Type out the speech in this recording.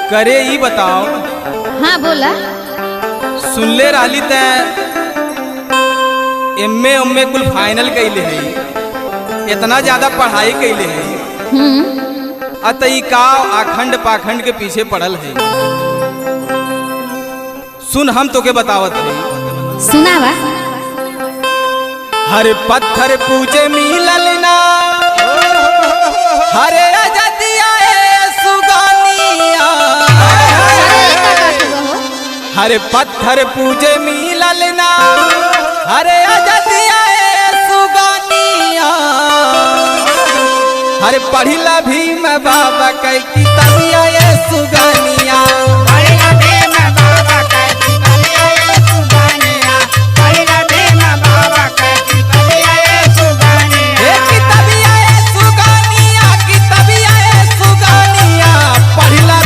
करे ही बताओ। हाँ बोला। सुनले रहली त एमए उम्मे कुल फाइनल कैले है, इतना ज्यादा पढ़ाई कैले है, अतई का आखंड पाखंड के पीछे पड़ल है। सुन हम तोके बतावत है। सुनावा। हर पत्थर पूजे मिलल ना, हरे अजदिया सुगानिया। हरे पत्थर पूजे मिलल ना, हरे अजदिया सुगानिया। हरे पढ़िला भीम बाबा कई किताबिया